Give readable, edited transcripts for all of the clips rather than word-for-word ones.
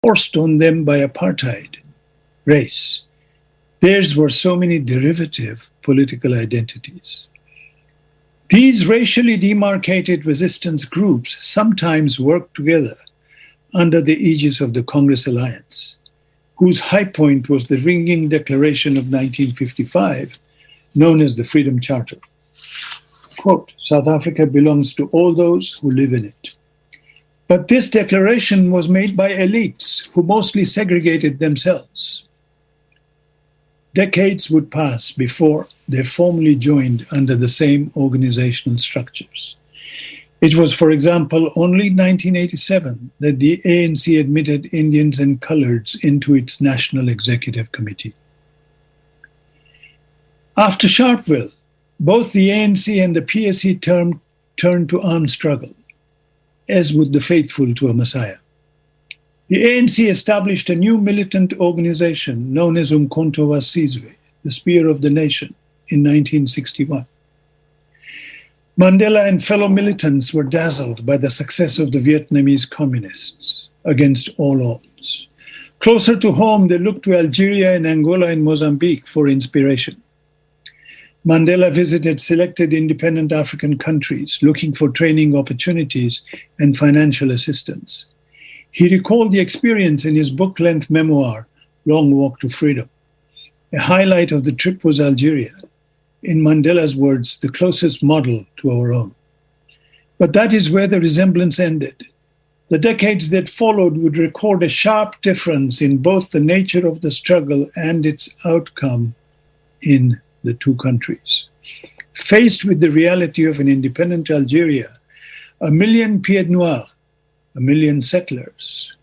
forced on them by apartheid, race. Theirs were so many derivative political identities. These racially demarcated resistance groups sometimes worked together under the aegis of the Congress Alliance, whose high point was the ringing declaration of 1955, known as the Freedom Charter. Quote, South Africa belongs to all those who live in it. But this declaration was made by elites who mostly segregated themselves. Decades would pass before they formally joined under the same organizational structures. It was, for example, only 1987 that the ANC admitted Indians and Coloreds into its National Executive Committee. After Sharpeville, both the ANC and the PSC turned to armed struggle, as would the faithful to a Messiah. The ANC established a new militant organization known as Umkhonto wa Sizwe, the Spear of the Nation, in 1961. Mandela and fellow militants were dazzled by the success of the Vietnamese communists against all odds. Closer to home, they looked to Algeria and Angola and Mozambique for inspiration. Mandela visited selected independent African countries looking for training opportunities and financial assistance. He recalled the experience in his book-length memoir, Long Walk to Freedom. A highlight of the trip was Algeria, in Mandela's words, the closest model to our own. But that is where the resemblance ended. The decades that followed would record a sharp difference in both the nature of the struggle and its outcome in the two countries. Faced with the reality of an independent Algeria, 1 million Pieds Noirs, 1 million settlers,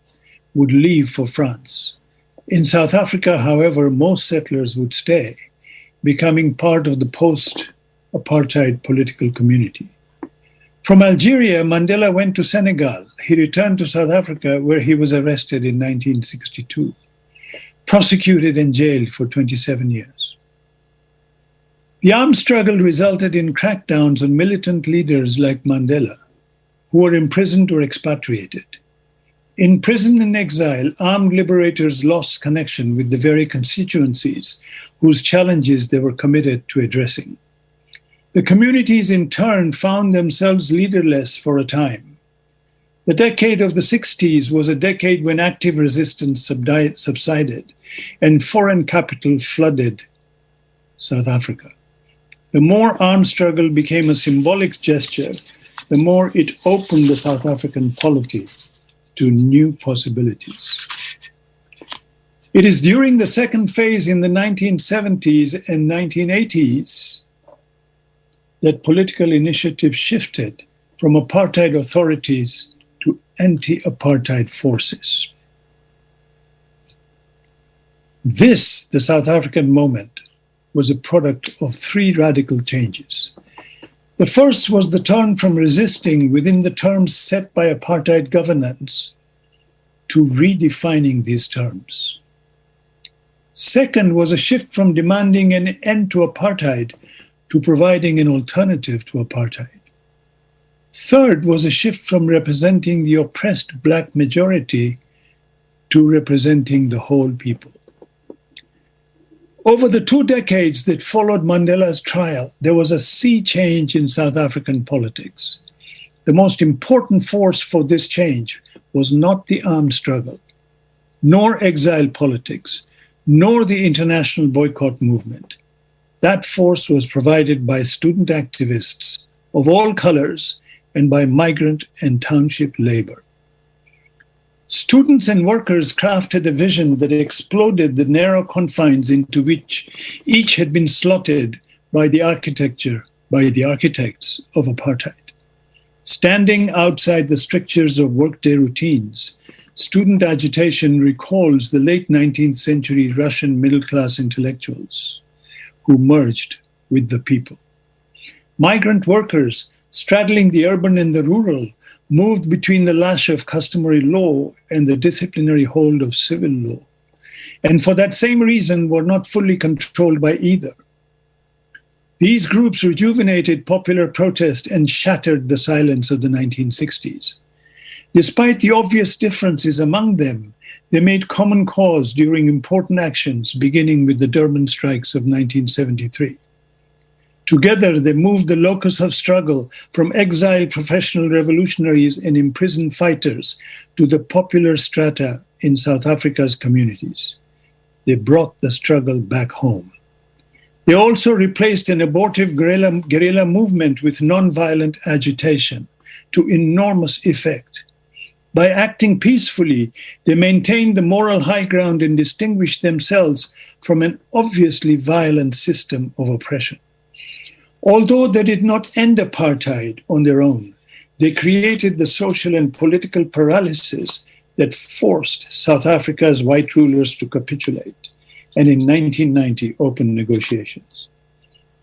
would leave for France. In South Africa, however, most settlers would stay, becoming part of the post-apartheid political community. From Algeria, Mandela went to Senegal. He returned to South Africa, where he was arrested in 1962, prosecuted and jailed for 27 years. The armed struggle resulted in crackdowns on militant leaders like Mandela, who were imprisoned or expatriated. In prison and exile, armed liberators lost connection with the very constituencies whose challenges they were committed to addressing. The communities in turn found themselves leaderless for a time. The decade of the 60s was a decade when active resistance subsided and foreign capital flooded South Africa. The more armed struggle became a symbolic gesture, the more it opened the South African polity to new possibilities. It is during the second phase in the 1970s and 1980s that political initiative shifted from apartheid authorities to anti-apartheid forces. This, the South African moment, was a product of 3 radical changes. The first was the turn from resisting within the terms set by apartheid governance to redefining these terms. Second was a shift from demanding an end to apartheid to providing an alternative to apartheid. Third was a shift from representing the oppressed Black majority to representing the whole people. Over the 2 decades that followed Mandela's trial, there was a sea change in South African politics. The most important force for this change was not the armed struggle, nor exile politics, nor the international boycott movement. That force was provided by student activists of all colors and by migrant and township labor. Students and workers crafted a vision that exploded the narrow confines into which each had been slotted by the architects of apartheid. Standing outside the strictures of workday routines, student agitation recalls the late 19th century Russian middle-class intellectuals who merged with the people. Migrant workers, straddling the urban and the rural, moved between the lash of customary law and the disciplinary hold of civil law, and for that same reason were not fully controlled by either. These groups rejuvenated popular protest and shattered the silence of the 1960s. Despite the obvious differences among them, they made common cause during important actions, beginning with the Durban strikes of 1973. Together, they moved the locus of struggle from exiled professional revolutionaries and imprisoned fighters to the popular strata in South Africa's communities. They brought the struggle back home. They also replaced an abortive guerrilla movement with nonviolent agitation to enormous effect. By acting peacefully, they maintained the moral high ground and distinguished themselves from an obviously violent system of oppression. Although they did not end apartheid on their own, they created the social and political paralysis that forced South Africa's white rulers to capitulate, and in 1990 opened negotiations.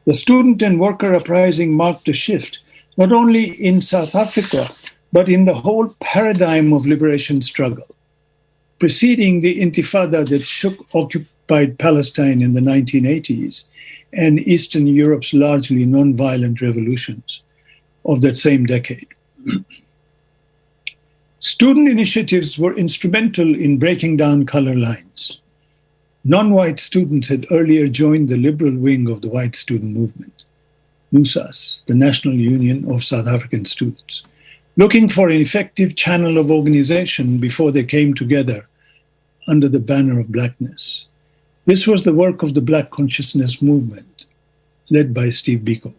The student and worker uprising marked a shift, not only in South Africa, but in the whole paradigm of liberation struggle. Preceding the Intifada that shook occupied Palestine in the 1980s and Eastern Europe's largely non-violent revolutions of that same decade. Student initiatives were instrumental in breaking down color lines. Non-white students had earlier joined the liberal wing of the white student movement, NUSAS, the National Union of South African Students, looking for an effective channel of organization before they came together under the banner of blackness. This was the work of the Black Consciousness Movement, led by Steve Biko.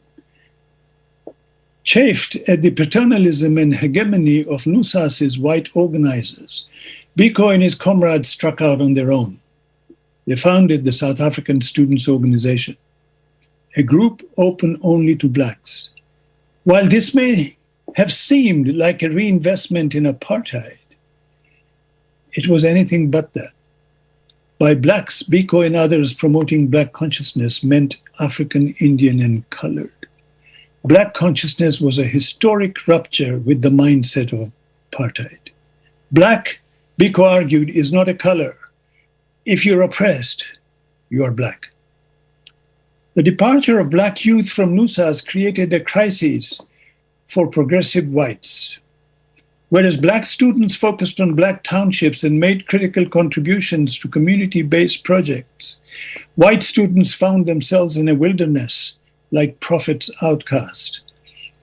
Chafed at the paternalism and hegemony of NUSAS's white organizers, Biko and his comrades struck out on their own. They founded the South African Students' Organization, a group open only to blacks. While this may have seemed like a reinvestment in apartheid, it was anything but that. By blacks, Biko and others promoting black consciousness meant African, Indian, and colored. Black consciousness was a historic rupture with the mindset of apartheid. Black, Biko argued, is not a color. If you're oppressed, you are black. The departure of black youth from NUSAS created a crisis for progressive whites. Whereas black students focused on black townships and made critical contributions to community-based projects, white students found themselves in a wilderness like Prophet's outcast.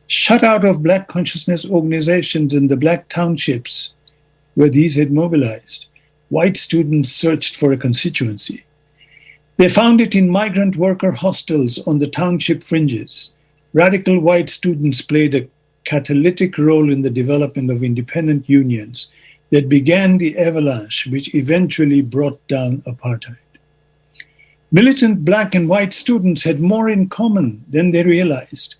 Shut out of black consciousness organizations in the black townships where these had mobilized, white students searched for a constituency. They found it in migrant worker hostels on the township fringes. Radical white students played a catalytic role in the development of independent unions that began the avalanche which eventually brought down apartheid. Militant black and white students had more in common than they realized.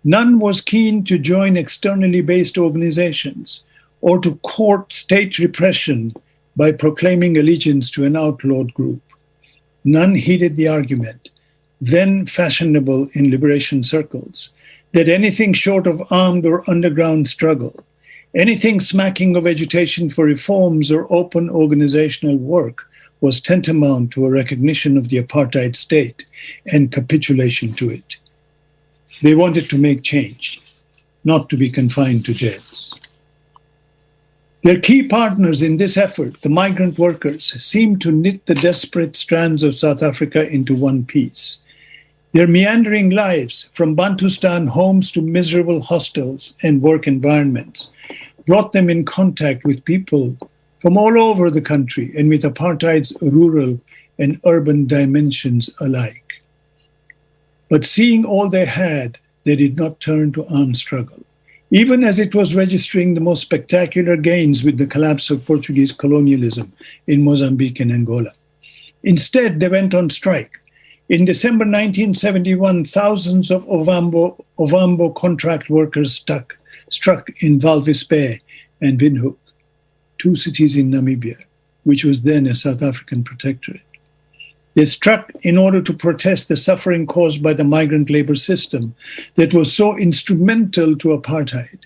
None was keen to join externally based organizations or to court state repression by proclaiming allegiance to an outlawed group. None heeded the argument, then fashionable in liberation circles, that anything short of armed or underground struggle, anything smacking of agitation for reforms or open organizational work was tantamount to a recognition of the apartheid state and capitulation to it. They wanted to make change, not to be confined to jails. Their key partners in this effort, the migrant workers, seemed to knit the desperate strands of South Africa into one piece. Their meandering lives, from Bantustan homes to miserable hostels and work environments, brought them in contact with people from all over the country and with apartheid's rural and urban dimensions alike. But seeing all they had, they did not turn to armed struggle, even as it was registering the most spectacular gains with the collapse of Portuguese colonialism in Mozambique and Angola. Instead, they went on strike. In December 1971, thousands of Ovambo contract workers struck in Walvis Bay and Windhoek, two cities in Namibia, which was then a South African protectorate. They struck in order to protest the suffering caused by the migrant labor system that was so instrumental to apartheid.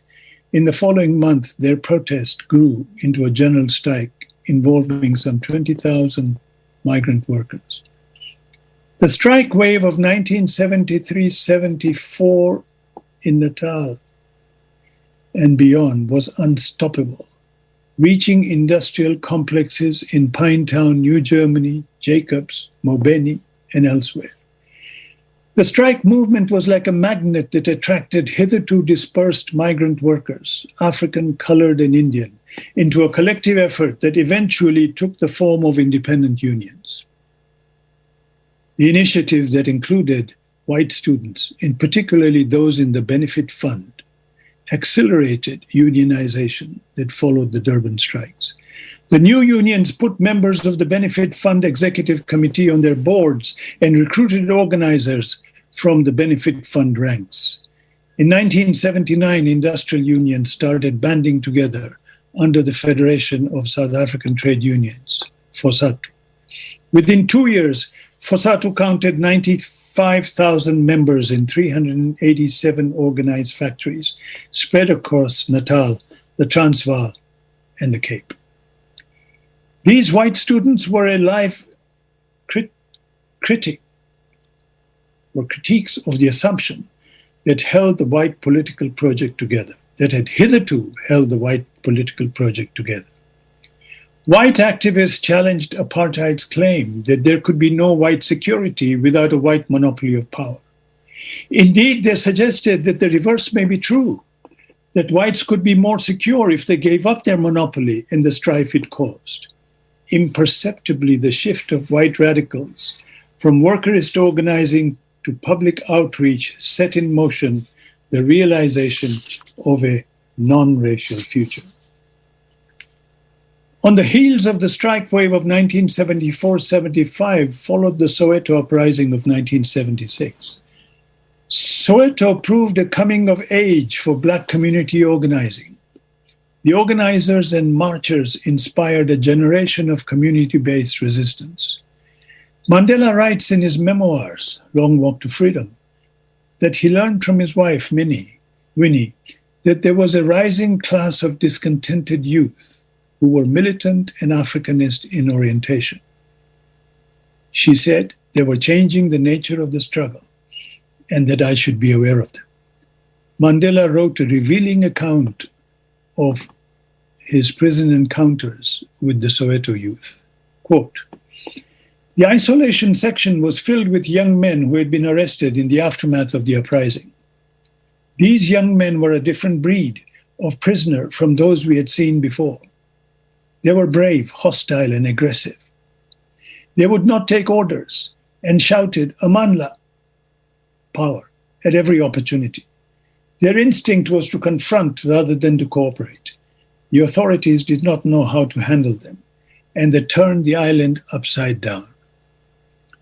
In the following month, their protest grew into a general strike involving some 20,000 migrant workers. The strike wave of 1973-74 in Natal and beyond was unstoppable. reaching industrial complexes in Pinetown, New Germany, Jacobs, Mobeni, and elsewhere. The strike movement was like a magnet that attracted hitherto dispersed migrant workers, African, colored, and Indian, into a collective effort that eventually took the form of independent unions. The initiative that included white students, and particularly those in the Benefit Fund, accelerated unionization that followed the Durban strikes. The new unions put members of the Benefit Fund Executive Committee on their boards and recruited organizers from the Benefit Fund ranks. In 1979, industrial unions started banding together under the Federation of South African Trade Unions, FOSATU. Within 2 years, FOSATU counted 95,000 members in 387 organized factories spread across Natal, the Transvaal, and the Cape. These white students were a live critiques of the assumption that held the white political project together, that had hitherto held the white political project together. White activists challenged apartheid's claim that there could be no white security without a white monopoly of power. Indeed, they suggested that the reverse may be true, that whites could be more secure if they gave up their monopoly in the strife it caused. Imperceptibly, the shift of white radicals from workerist organizing to public outreach set in motion the realization of a non-racial future. On the heels of the strike wave of 1974-75 followed the Soweto uprising of 1976. Soweto proved a coming of age for Black community organizing. The organizers and marchers inspired a generation of community-based resistance. Mandela writes in his memoirs, Long Walk to Freedom, that he learned from his wife, Winnie, that there was a rising class of discontented youth who were militant and Africanist in orientation. She said they were changing the nature of the struggle and that I should be aware of them. Mandela wrote a revealing account of his prison encounters with the Soweto youth. Quote, "The isolation section was filled with young men who had been arrested in the aftermath of the uprising. These young men were a different breed of prisoner from those we had seen before. They were brave, hostile, and aggressive. They would not take orders and shouted, 'Amandla,' power, at every opportunity. Their instinct was to confront rather than to cooperate. The authorities did not know how to handle them, and they turned the island upside down.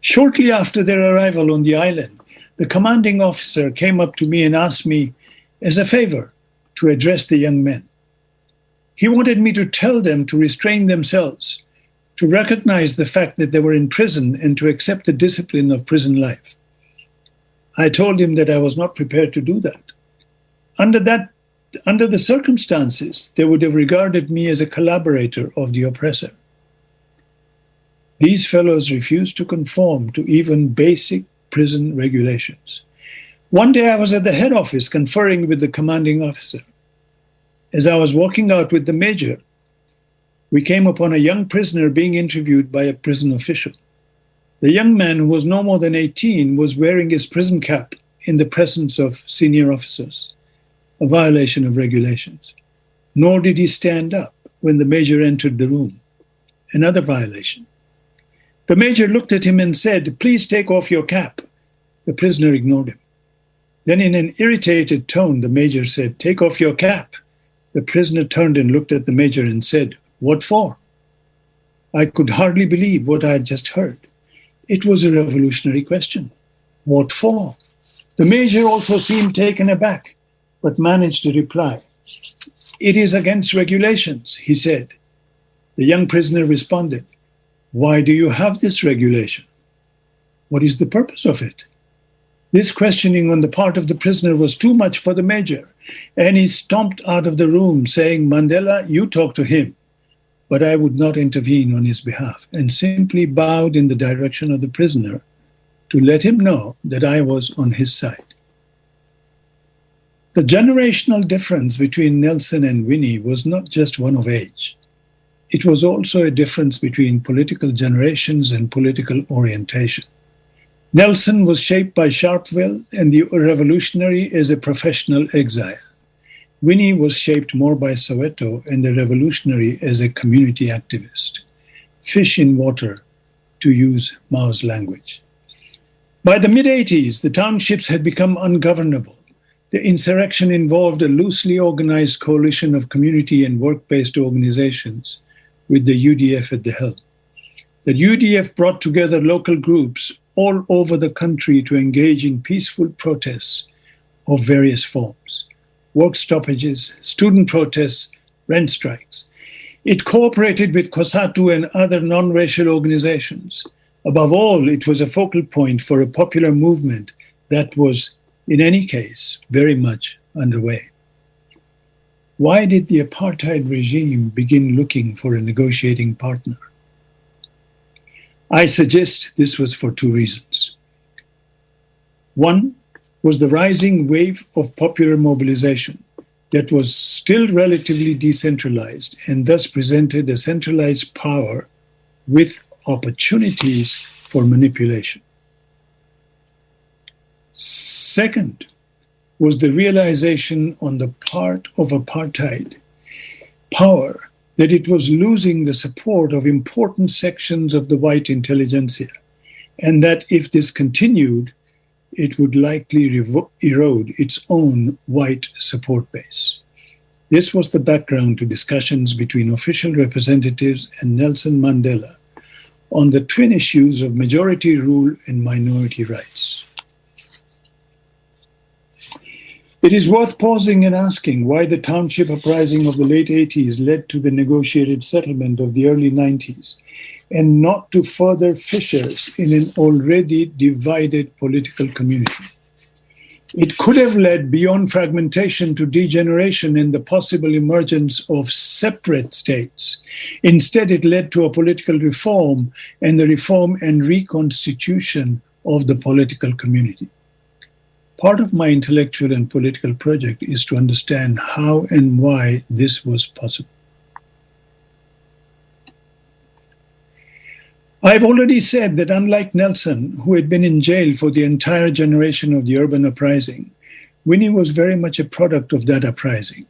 Shortly after their arrival on the island, the commanding officer came up to me and asked me, as a favor, to address the young men. He wanted me to tell them to restrain themselves, to recognize the fact that they were in prison and to accept the discipline of prison life. I told him that I was not prepared to do that. Under the circumstances, they would have regarded me as a collaborator of the oppressor. These fellows refused to conform to even basic prison regulations. One day I was at the head office conferring with the commanding officer. As I was walking out with the major, we came upon a young prisoner being interviewed by a prison official. The young man, who was no more than 18, was wearing his prison cap in the presence of senior officers, a violation of regulations. Nor did he stand up when the major entered the room, another violation. The major looked at him and said, "Please take off your cap." The prisoner ignored him. Then in an irritated tone, the major said, "Take off your cap." The prisoner turned and looked at the major and said, "What for?" I could hardly believe what I had just heard. It was a revolutionary question. What for? The major also seemed taken aback, but managed to reply. "It is against regulations," he said. The young prisoner responded, "Why do you have this regulation? What is the purpose of it?" This questioning on the part of the prisoner was too much for the major, and he stomped out of the room saying, "Mandela, you talk to him." But I would not intervene on his behalf and simply bowed in the direction of the prisoner to let him know that I was on his side. The generational difference between Nelson and Winnie was not just one of age. it was also a difference between political generations and political orientation. Nelson was shaped by Sharpeville and the revolutionary as a professional exile. Winnie was shaped more by Soweto and the revolutionary as a community activist. Fish in water, to use Mao's language. By the mid-80s, the townships had become ungovernable. The insurrection involved a loosely organized coalition of community and work-based organizations with the UDF at the helm. The UDF brought together local groups all over the country to engage in peaceful protests of various forms: work stoppages, student protests, rent strikes. It cooperated with COSATU and other non-racial organizations. Above all, it was a focal point for a popular movement that was, in any case, very much underway. Why did the apartheid regime begin looking for a negotiating partner? I suggest this was for two reasons. One was the rising wave of popular mobilization that was still relatively decentralized and thus presented a centralized power with opportunities for manipulation. Second was the realization on the part of apartheid power that it was losing the support of important sections of the white intelligentsia, and that if this continued, it would likely erode its own white support base. This was the background to discussions between official representatives and Nelson Mandela on the twin issues of majority rule and minority rights. It is worth pausing and asking why the township uprising of the late 80s led to the negotiated settlement of the early 90s and not to further fissures in an already divided political community. It could have led beyond fragmentation to degeneration and the possible emergence of separate states. Instead, it led to a political reform and the reform and reconstitution of the political community. Part of my intellectual and political project is to understand how and why this was possible. I've already said that unlike Nelson, who had been in jail for the entire generation of the urban uprising, Winnie was very much a product of that uprising,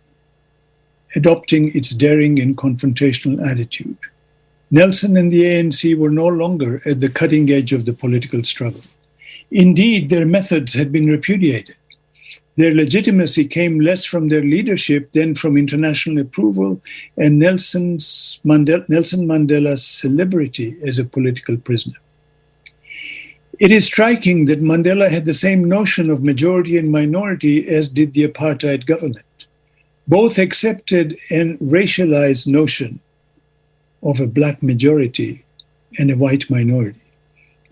adopting its daring and confrontational attitude. Nelson and the ANC were no longer at the cutting edge of the political struggle. Indeed, their methods had been repudiated. Their legitimacy came less from their leadership than from international approval and Nelson Mandela's celebrity as a political prisoner. It is striking that Mandela had the same notion of majority and minority as did the apartheid government. Both accepted a racialized notion of a black majority and a white minority.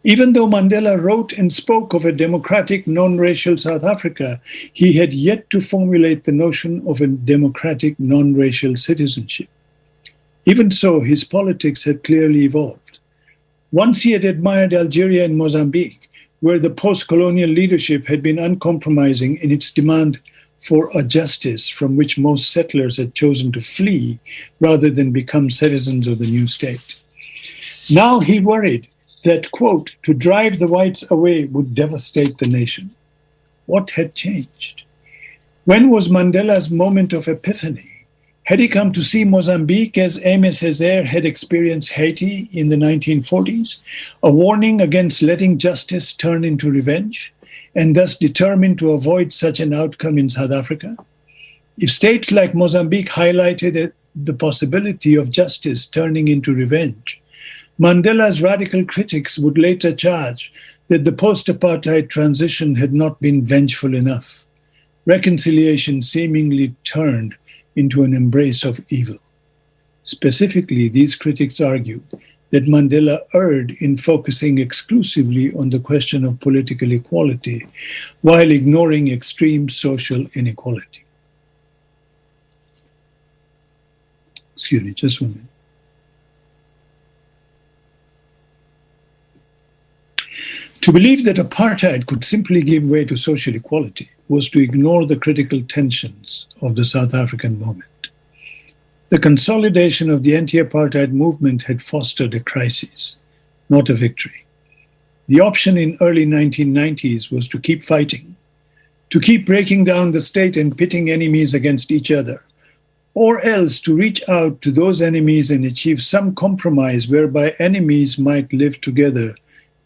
Even though Mandela wrote and spoke of a democratic, non-racial South Africa, he had yet to formulate the notion of a democratic, non-racial citizenship. Even so, his politics had clearly evolved. Once he had admired Algeria and Mozambique, where the post-colonial leadership had been uncompromising in its demand for a justice from which most settlers had chosen to flee rather than become citizens of the new state. Now he worried that, quote, to drive the whites away would devastate the nation. What had changed? When was Mandela's moment of epiphany? Had he come to see Mozambique as Aimé Césaire had experienced Haiti in the 1940s, a warning against letting justice turn into revenge, and thus determined to avoid such an outcome in South Africa? If states like Mozambique highlighted the possibility of justice turning into revenge, Mandela's radical critics would later charge that the post-apartheid transition had not been vengeful enough. Reconciliation seemingly turned into an embrace of evil. Specifically, these critics argued that Mandela erred in focusing exclusively on the question of political equality while ignoring extreme social inequality. Excuse me, just 1 minute. To believe that apartheid could simply give way to social equality was to ignore the critical tensions of the South African moment. The consolidation of the anti-apartheid movement had fostered a crisis, not a victory. The option in early 1990s was to keep fighting, to keep breaking down the state and pitting enemies against each other, or else to reach out to those enemies and achieve some compromise whereby enemies might live together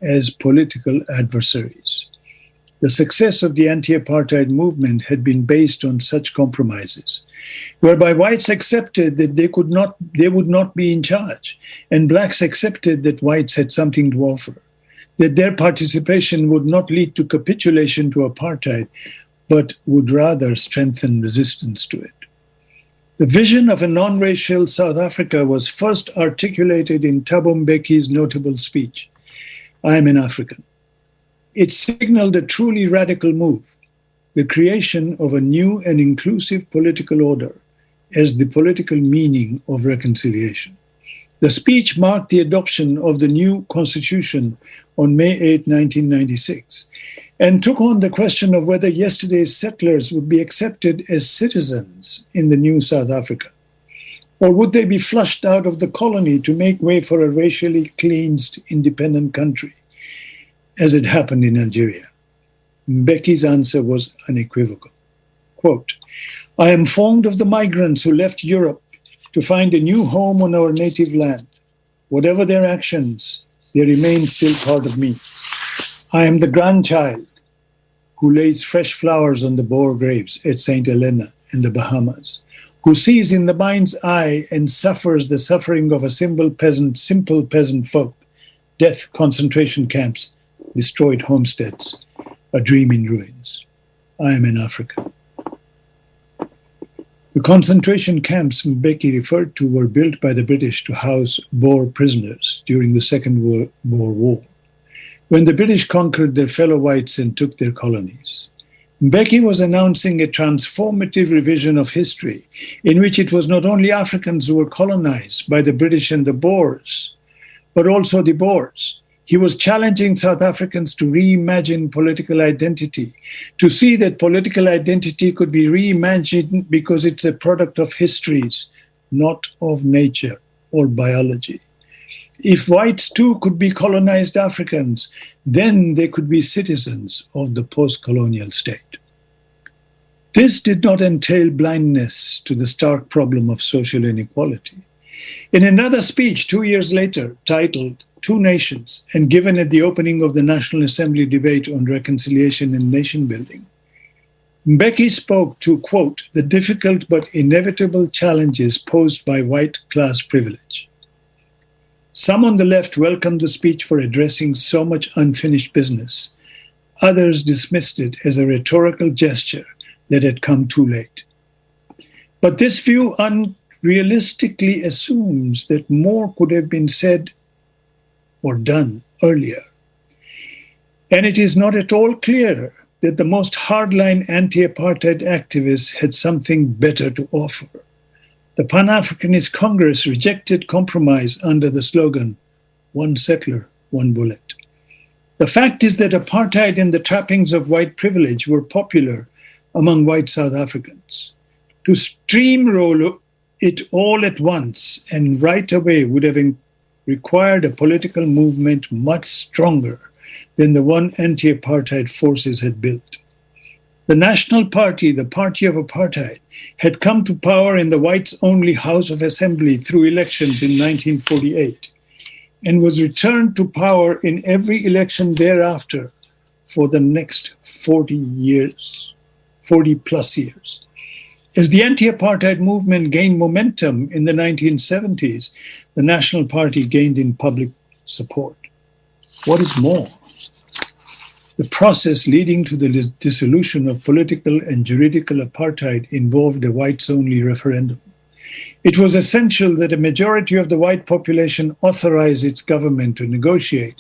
as political adversaries. The success of the anti-apartheid movement had been based on such compromises, whereby whites accepted that they would not be in charge, and blacks accepted that whites had something to offer, that their participation would not lead to capitulation to apartheid, but would rather strengthen resistance to it. The vision of a non-racial South Africa was first articulated in Thabo Mbeki's notable speech, "I am an African." It signaled a truly radical move, the creation of a new and inclusive political order as the political meaning of reconciliation. The speech marked the adoption of the new constitution on May 8, 1996, and took on the question of whether yesterday's settlers would be accepted as citizens in the new South Africa, or would they be flushed out of the colony to make way for a racially cleansed independent country, as it happened in Algeria. Mbeki's answer was unequivocal. Quote, "I am fond of the migrants who left Europe to find a new home on our native land. Whatever their actions, they remain still part of me. I am the grandchild who lays fresh flowers on the Boer graves at St. Helena in the Bahamas, who sees in the mind's eye and suffers the suffering of a simple peasant folk, death, concentration camps, destroyed homesteads, a dream in ruins. I am in Africa." The concentration camps Mbeki referred to were built by the British to house Boer prisoners during the Second World War, when the British conquered their fellow whites and took their colonies. Mbeki was announcing a transformative revision of history in which it was not only Africans who were colonized by the British and the Boers, but also the Boers. He was challenging South Africans to reimagine political identity, to see that political identity could be reimagined because it's a product of histories, not of nature or biology. If whites too could be colonized Africans, then they could be citizens of the post-colonial state. This did not entail blindness to the stark problem of social inequality. In another speech 2 years later, titled Two Nations, and given at the opening of the National Assembly debate on reconciliation and nation building, Mbeki spoke to, quote, "the difficult but inevitable challenges posed by white class privilege." Some on the left welcomed the speech for addressing so much unfinished business. Others dismissed it as a rhetorical gesture that had come too late. But this view unrealistically assumes that more could have been said or done earlier. And it is not at all clear that the most hardline anti-apartheid activists had something better to offer. The Pan-Africanist Congress rejected compromise under the slogan, "One settler, one bullet." The fact is that apartheid and the trappings of white privilege were popular among white South Africans. To steamroll it all at once and right away would have required a political movement much stronger than the one anti-apartheid forces had built. The National Party, the party of apartheid, had come to power in the whites-only House of Assembly through elections in 1948 and was returned to power in every election thereafter for the next 40 plus years. As the anti-apartheid movement gained momentum in the 1970s, the National Party gained in public support. What is more, the process leading to the dissolution of political and juridical apartheid involved a whites-only referendum. It was essential that a majority of the white population authorize its government to negotiate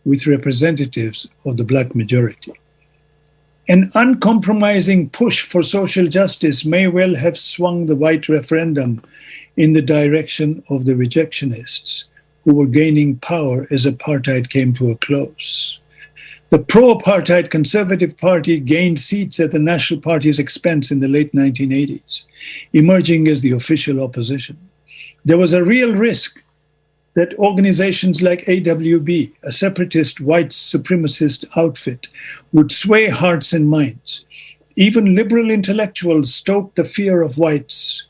with representatives of the black majority. An uncompromising push for social justice may well have swung the white referendum in the direction of the rejectionists, who were gaining power as apartheid came to a close. The pro-apartheid Conservative Party gained seats at the National Party's expense in the late 1980s, emerging as the official opposition. There was a real risk that organizations like AWB, a separatist white supremacist outfit, would sway hearts and minds. Even liberal intellectuals stoked the fear of whites.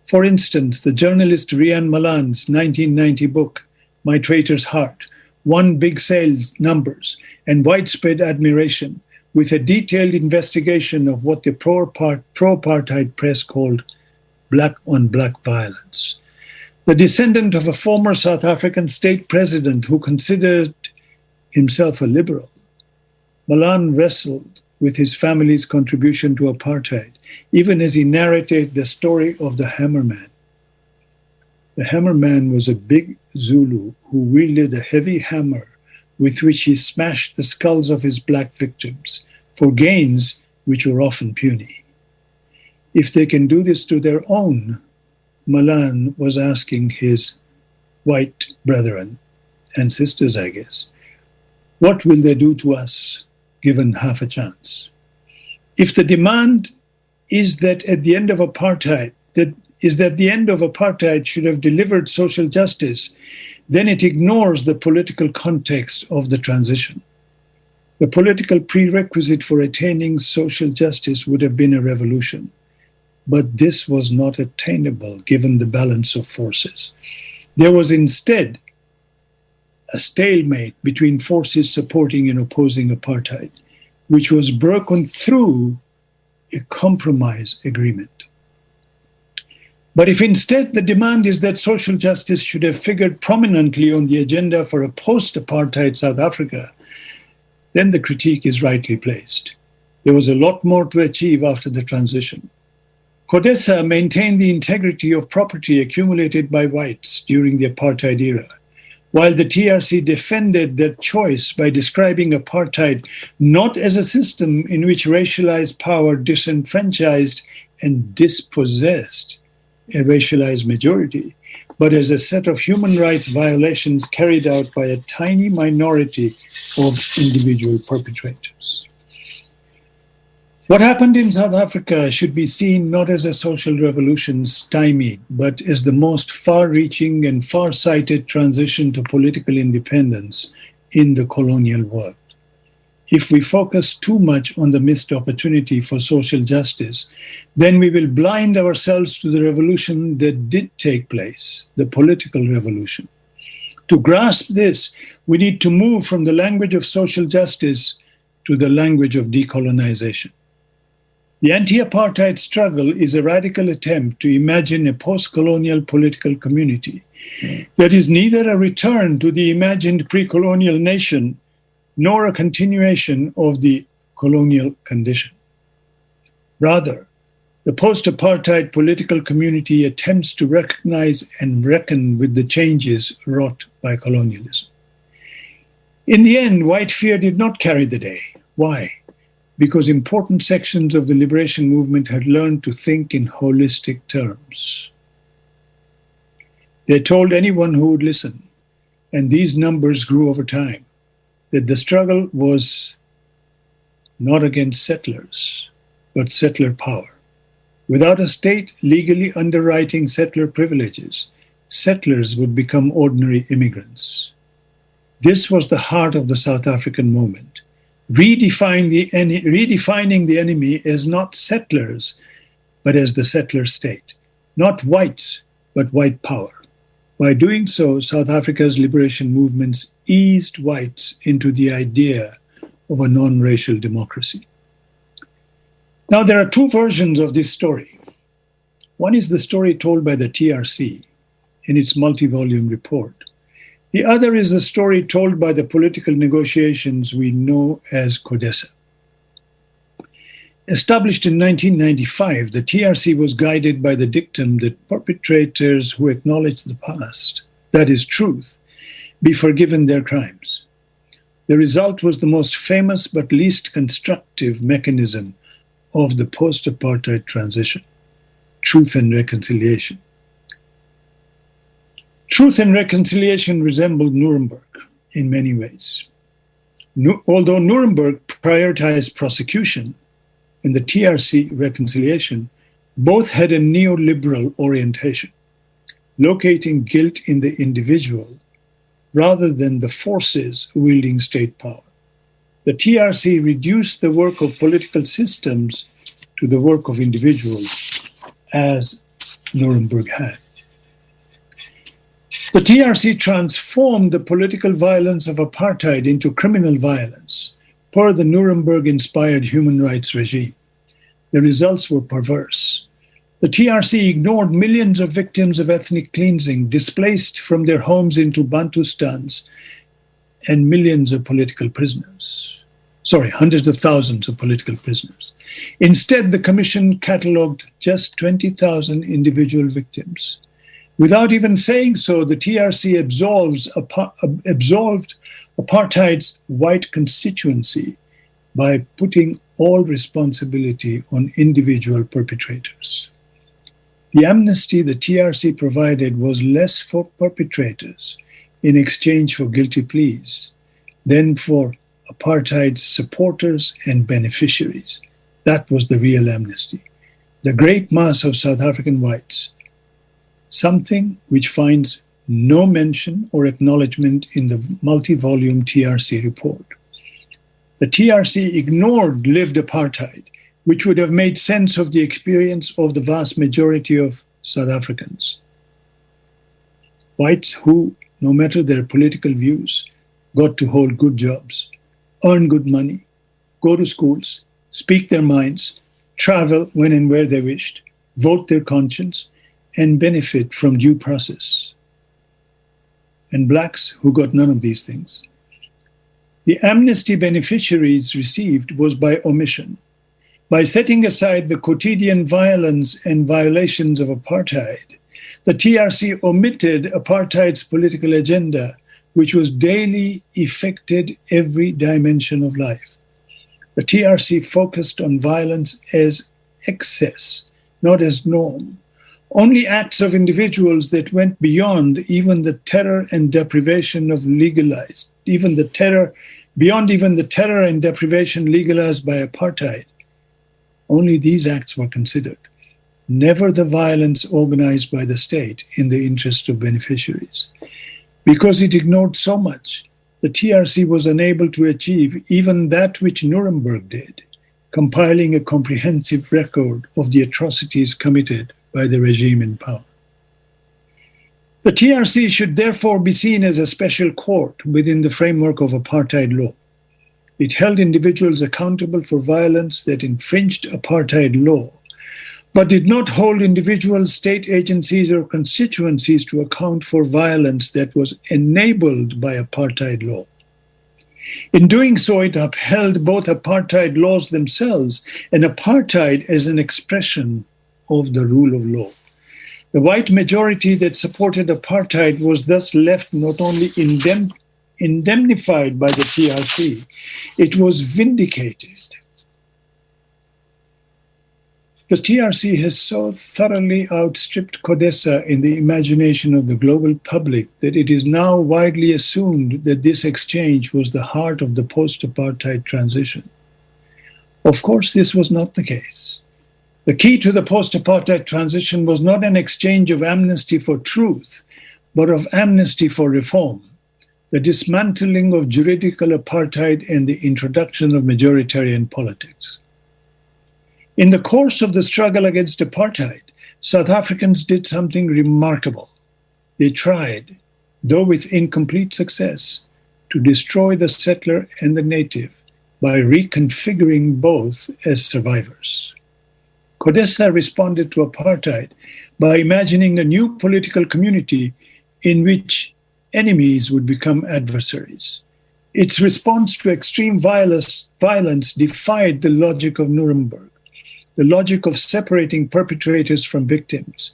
For instance, the journalist Rian Malan's 1990 book, My Traitor's Heart, won big sales numbers and widespread admiration, with a detailed investigation of what the pro-apartheid press called black-on-black violence. The descendant of a former South African state president who considered himself a liberal, Malan wrestled with his family's contribution to apartheid, even as he narrated the story of the Hammerman. The Hammerman was a big Zulu who wielded a heavy hammer with which he smashed the skulls of his black victims for gains which were often puny. If they can do this to their own, Malan was asking his white brethren and sisters, I guess, what will they do to us given half a chance? If the demand is that at the end of apartheid, the end of apartheid should have delivered social justice, then it ignores the political context of the transition. The political prerequisite for attaining social justice would have been a revolution. But this was not attainable given the balance of forces. There was instead a stalemate between forces supporting and opposing apartheid, which was broken through a compromise agreement. But if instead the demand is that social justice should have figured prominently on the agenda for a post-apartheid South Africa, then the critique is rightly placed. There was a lot more to achieve after the transition. CODESA maintained the integrity of property accumulated by whites during the apartheid era, while the TRC defended that choice by describing apartheid not as a system in which racialized power disenfranchised and dispossessed a racialized majority, but as a set of human rights violations carried out by a tiny minority of individual perpetrators. What happened in South Africa should be seen not as a social revolution stymied, but as the most far-reaching and far-sighted transition to political independence in the colonial world. If we focus too much on the missed opportunity for social justice, then we will blind ourselves to the revolution that did take place, the political revolution. To grasp this, we need to move from the language of social justice to the language of decolonization. The anti-apartheid struggle is a radical attempt to imagine a post-colonial political community that is neither a return to the imagined pre-colonial nation nor a continuation of the colonial condition. Rather, the post-apartheid political community attempts to recognize and reckon with the changes wrought by colonialism. In the end, white fear did not carry the day. Why? Because important sections of the liberation movement had learned to think in holistic terms. They told anyone who would listen, and these numbers grew over time, that the struggle was not against settlers, but settler power. Without a state legally underwriting settler privileges, settlers would become ordinary immigrants. This was the heart of the South African moment. Redefining the enemy as not settlers, but as the settler state. Not whites, but white power. By doing so, South Africa's liberation movements eased whites into the idea of a non-racial democracy. Now, there are two versions of this story. One is the story told by the TRC in its multi-volume report. The other is the story told by the political negotiations we know as CODESA. Established in 1995, the TRC was guided by the dictum that perpetrators who acknowledge the past, that is truth, be forgiven their crimes. The result was the most famous but least constructive mechanism of the post-apartheid transition, truth and reconciliation. Truth and reconciliation resembled Nuremberg in many ways. Although Nuremberg prioritized prosecution and the TRC reconciliation, both had a neoliberal orientation. locating guilt in the individual rather than the forces wielding state power. The TRC reduced the work of political systems to the work of individuals, as Nuremberg had. The TRC transformed the political violence of apartheid into criminal violence per the Nuremberg-inspired human rights regime. The results were perverse. The TRC ignored millions of victims of ethnic cleansing, displaced from their homes into Bantustans, and millions of political prisoners. Hundreds of thousands of political prisoners. Instead, the Commission catalogued just 20,000 individual victims. Without even saying so, the TRC absolved apartheid's white constituency by putting all responsibility on individual perpetrators. The amnesty the TRC provided was less for perpetrators in exchange for guilty pleas than for apartheid's supporters and beneficiaries. That was the real amnesty. The great mass of South African whites, something which finds no mention or acknowledgement in the multi-volume TRC report. The TRC ignored lived apartheid, which would have made sense of the experience of the vast majority of South Africans. Whites who, no matter their political views, got to hold good jobs, earn good money, go to schools, speak their minds, travel when and where they wished, vote their conscience, and benefit from due process. And blacks who got none of these things. The amnesty beneficiaries received was by omission. By setting aside the quotidian violence and violations of apartheid, the TRC omitted apartheid's political agenda, which was daily affected every dimension of life. The TRC focused on violence as excess, not as norm. Only acts of individuals that went beyond even the terror and deprivation of legalized, beyond even the terror and deprivation legalized by apartheid. Only these acts were considered, never the violence organized by the state in the interest of beneficiaries. Because it ignored so much, the TRC was unable to achieve even that which Nuremberg did, compiling a comprehensive record of the atrocities committed by the regime in power. The TRC should therefore be seen as a special court within the framework of apartheid law. It held individuals accountable for violence that infringed apartheid law, but did not hold individual state agencies or constituencies to account for violence that was enabled by apartheid law. In doing so, it upheld both apartheid laws themselves and apartheid as an expression of the rule of law. The white majority that supported apartheid was thus left not only indemnified by the TRC, it was vindicated. The TRC has so thoroughly outstripped CODESA in the imagination of the global public that it is now widely assumed that this exchange was the heart of the post-apartheid transition. Of course, this was not the case. The key to the post-apartheid transition was not an exchange of amnesty for truth, but of amnesty for reform, the dismantling of juridical apartheid and the introduction of majoritarian politics. In the course of the struggle against apartheid, South Africans did something remarkable. They tried, though with incomplete success, to destroy the settler and the native by reconfiguring both as survivors. CODESA responded to apartheid by imagining a new political community in which enemies would become adversaries. Its response to extreme violence defied the logic of Nuremberg, the logic of separating perpetrators from victims,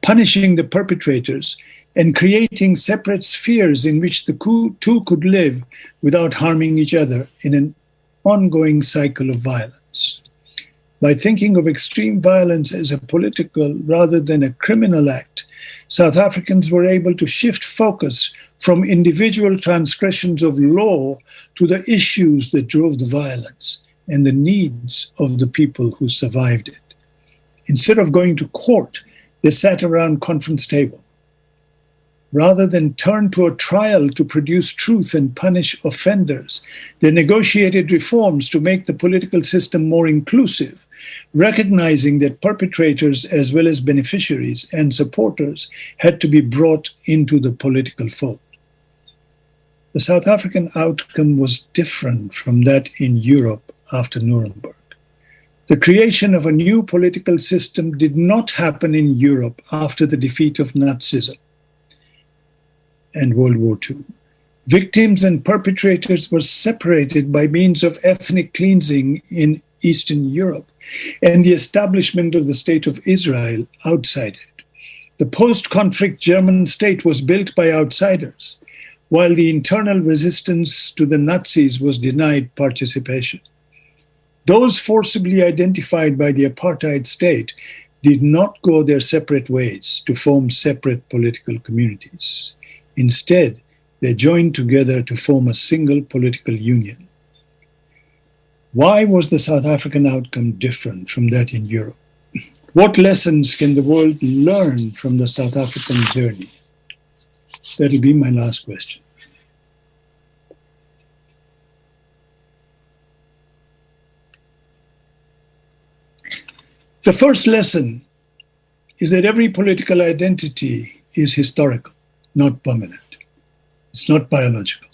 punishing the perpetrators, and creating separate spheres in which the two could live without harming each other in an ongoing cycle of violence. By thinking of extreme violence as a political rather than a criminal act, South Africans were able to shift focus from individual transgressions of law to the issues that drove the violence and the needs of the people who survived it. Instead of going to court, they sat around conference table. Rather than turn to a trial to produce truth and punish offenders, they negotiated reforms to make the political system more inclusive, recognizing that perpetrators as well as beneficiaries and supporters had to be brought into the political fold. The South African outcome was different from that in Europe after Nuremberg. The creation of a new political system did not happen in Europe after the defeat of Nazism and World War II. Victims and perpetrators were separated by means of ethnic cleansing in Eastern Europe and the establishment of the State of Israel outside it. The post-conflict German state was built by outsiders, while the internal resistance to the Nazis was denied participation. Those forcibly identified by the apartheid state did not go their separate ways to form separate political communities. Instead, they joined together to form a single political union. Why was the South African outcome different from that in Europe? What lessons can the world learn from the South African journey? That will be my last question. The first lesson is that every political identity is historical, not permanent. It's not biological.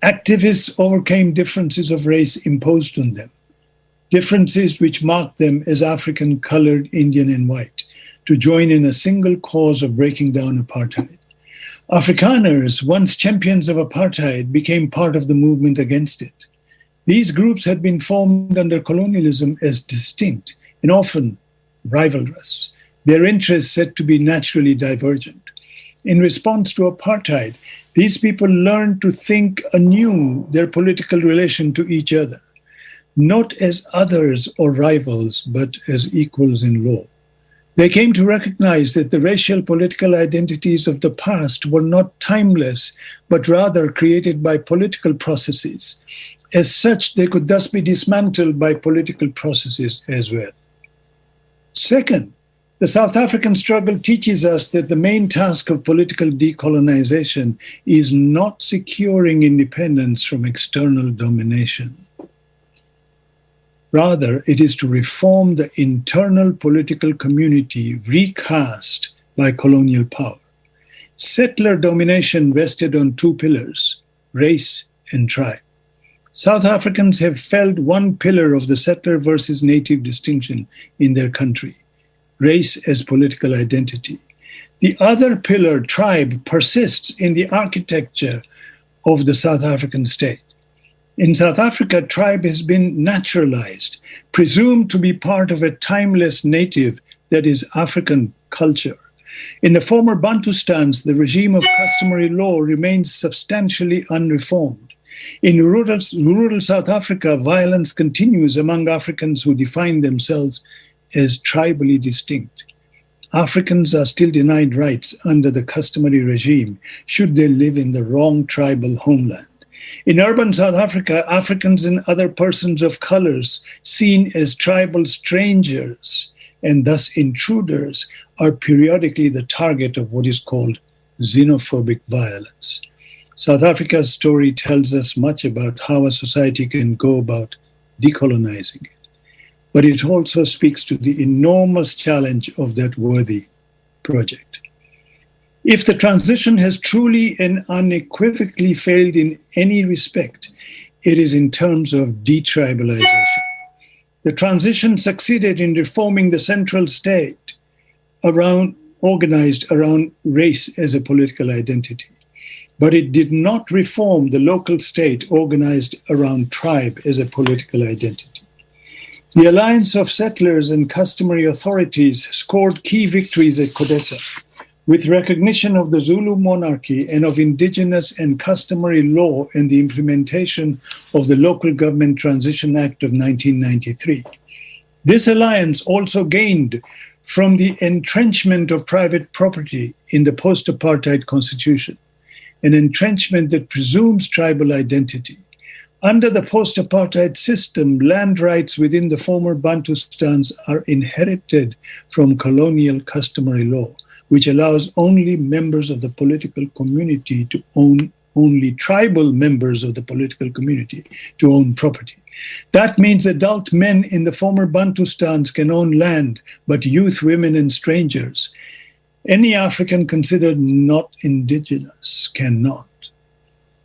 Activists overcame differences of race imposed on them, differences which marked them as African, colored, Indian, and white, to join in a single cause of breaking down apartheid. Afrikaners, once champions of apartheid, became part of the movement against it. These groups had been formed under colonialism as distinct and often rivalrous, their interests said to be naturally divergent. In response to apartheid, these people learned to think anew their political relation to each other, not as others or rivals, but as equals in law. They came to recognize that the racial political identities of the past were not timeless, but rather created by political processes. As such, they could thus be dismantled by political processes as well. Second, the South African struggle teaches us that the main task of political decolonization is not securing independence from external domination. Rather, it is to reform the internal political community recast by colonial power. Settler domination rested on two pillars, race and tribe. South Africans have felt one pillar of the settler versus native distinction in their country, race as political identity. The other pillar, tribe, persists in the architecture of the South African state. In South Africa, tribe has been naturalized, presumed to be part of a timeless native that is African culture. In the former Bantustans, the regime of customary law remains substantially unreformed. In rural South Africa, violence continues among Africans who define themselves as tribally distinct. Africans are still denied rights under the customary regime should they live in the wrong tribal homeland. In urban South Africa, Africans and other persons of colors seen as tribal strangers and thus intruders are periodically the target of what is called xenophobic violence. South Africa's story tells us much about how a society can go about decolonizing it, but it also speaks to the enormous challenge of that worthy project. If the transition has truly and unequivocally failed in any respect, it is in terms of detribalization. The transition succeeded in reforming the central state organized around race as a political identity. But it did not reform the local state organized around tribe as a political identity. The alliance of settlers and customary authorities scored key victories at Codesa, with recognition of the Zulu monarchy and of indigenous and customary law and the implementation of the Local Government Transition Act of 1993. This alliance also gained from the entrenchment of private property in the post-apartheid constitution, an entrenchment that presumes tribal identity. Under the post-apartheid system, land rights within the former Bantustans are inherited from colonial customary law, which allows only members of the political community to own, only tribal members of the political community to own property. That means adult men in the former Bantustans can own land, but youth, women, and strangers, any African considered not indigenous, cannot.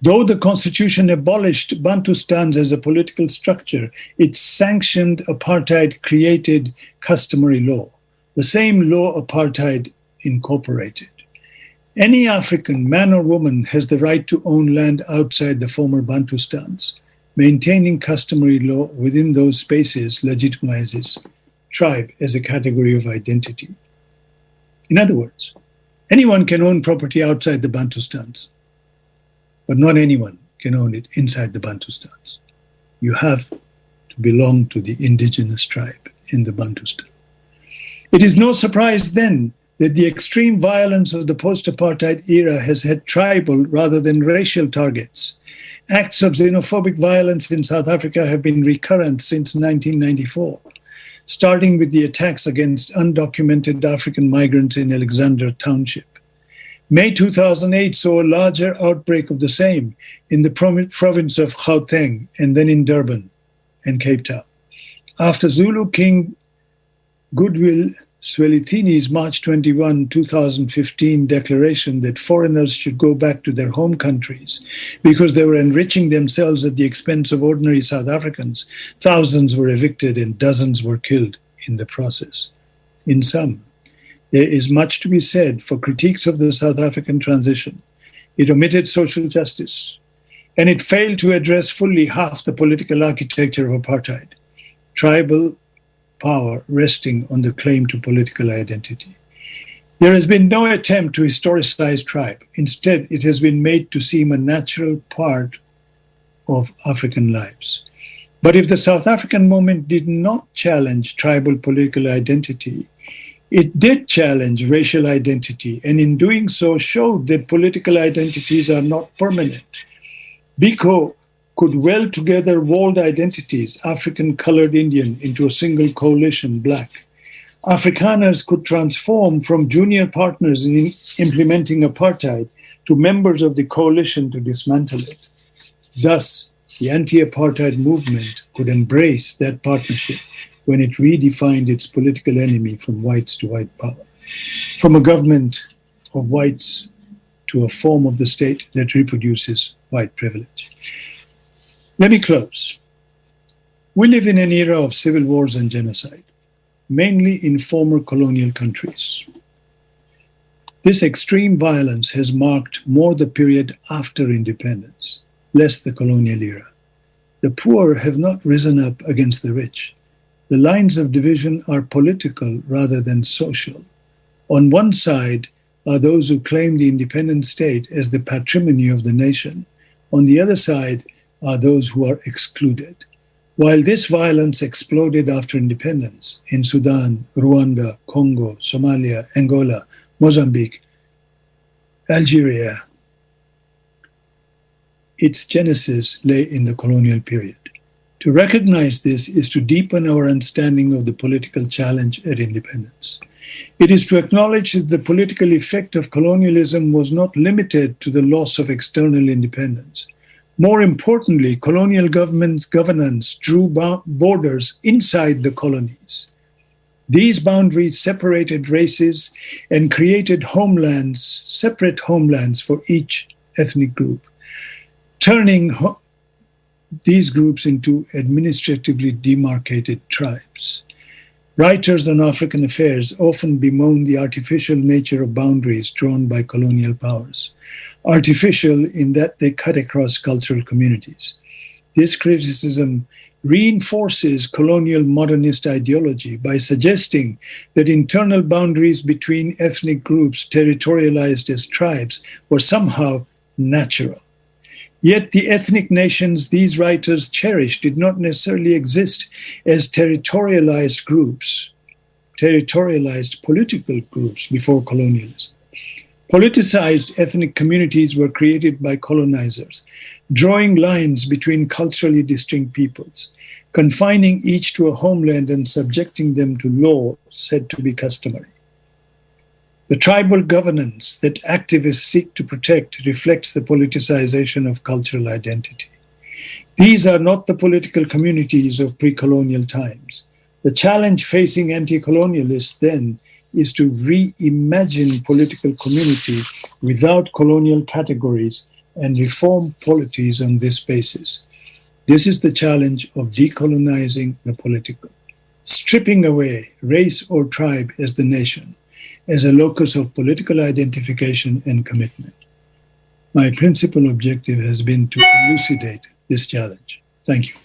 Though the Constitution abolished Bantustans as a political structure, it sanctioned apartheid-created customary law, the same law apartheid incorporated. Any African, man or woman, has the right to own land outside the former Bantustans. Maintaining customary law within those spaces legitimizes tribe as a category of identity. In other words, anyone can own property outside the Bantustans, but not anyone can own it inside the Bantustans. You have to belong to the indigenous tribe in the Bantustan. It is no surprise then that the extreme violence of the post-apartheid era has had tribal rather than racial targets. Acts of xenophobic violence in South Africa have been recurrent since 1994, starting with the attacks against undocumented African migrants in Alexandra Township. May 2008 saw a larger outbreak of the same in the province of Gauteng and then in Durban and Cape Town. After Zulu King Goodwill Zwelithini's March 21, 2015 declaration that foreigners should go back to their home countries because they were enriching themselves at the expense of ordinary South Africans, thousands were evicted and dozens were killed in the process. In sum, there is much to be said for critiques of the South African transition. It omitted social justice, and it failed to address fully half the political architecture of apartheid, tribal power resting on the claim to political identity. There has been no attempt to historicize tribe. Instead, it has been made to seem a natural part of African lives. But if the South African movement did not challenge tribal political identity, it did challenge racial identity, and in doing so showed that political identities are not permanent. Biko could weld together walled identities, African, colored, Indian, into a single coalition, Black. Afrikaners could transform from junior partners in implementing apartheid to members of the coalition to dismantle it. Thus, the anti-apartheid movement could embrace that partnership when it redefined its political enemy from whites to white power, from a government of whites to a form of the state that reproduces white privilege. Let me close. We live in an era of civil wars and genocide, mainly in former colonial countries. This extreme violence has marked more the period after independence, less the colonial era. The poor have not risen up against the rich. The lines of division are political rather than social. On one side are those who claim the independent state as the patrimony of the nation. On the other side are those who are excluded. While this violence exploded after independence in Sudan, Rwanda, Congo, Somalia, Angola, Mozambique, Algeria, its genesis lay in the colonial period. To recognize this is to deepen our understanding of the political challenge at independence. It is to acknowledge that the political effect of colonialism was not limited to the loss of external independence. More importantly, colonial governance drew borders inside the colonies. These boundaries separated races and created homelands, separate homelands for each ethnic group, turning these groups into administratively demarcated tribes. Writers on African affairs often bemoan the artificial nature of boundaries drawn by colonial powers. Artificial in that they cut across cultural communities. This criticism reinforces colonial modernist ideology by suggesting that internal boundaries between ethnic groups territorialized as tribes were somehow natural. Yet the ethnic nations these writers cherished did not necessarily exist as territorialized groups, territorialized political groups before colonialism. Politicized ethnic communities were created by colonizers, drawing lines between culturally distinct peoples, confining each to a homeland and subjecting them to law said to be customary. The tribal governance that activists seek to protect reflects the politicization of cultural identity. These are not the political communities of pre-colonial times. The challenge facing anti-colonialists then is to reimagine political community without colonial categories and reform polities on this basis. This is the challenge of decolonizing the political, stripping away race or tribe as the nation, as a locus of political identification and commitment. My principal objective has been to elucidate this challenge. Thank you.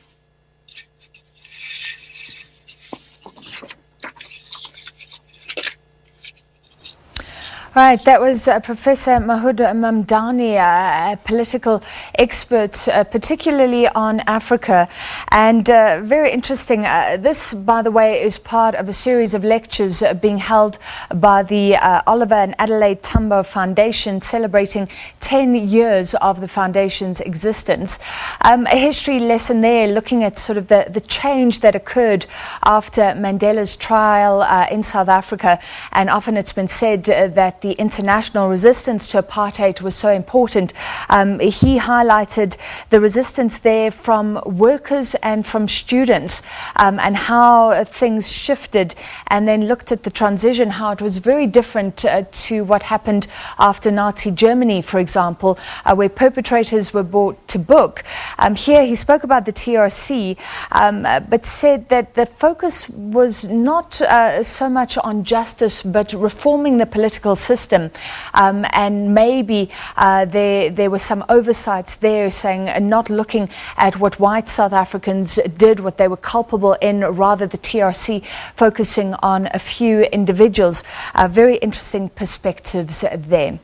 Right, that was Professor Mahood Mamdani, a political expert, particularly on Africa, and very interesting. This, by the way, is part of a series of lectures being held by the Oliver and Adelaide Tambo Foundation, celebrating 10 years of the foundation's existence. A history lesson there, looking at sort of the change that occurred after Mandela's trial in South Africa, and often it's been said that the international resistance to apartheid was so important. He highlighted the resistance there from workers and from students, and how things shifted, and then looked at the transition, how it was very different to what happened after Nazi Germany, for example, where perpetrators were brought to book. Here he spoke about the TRC, but said that the focus was not so much on justice, but reforming the political system. And maybe there were some oversights there, saying not looking at what white South Africans did, what they were culpable in, rather the TRC focusing on a few individuals. Very interesting perspectives there.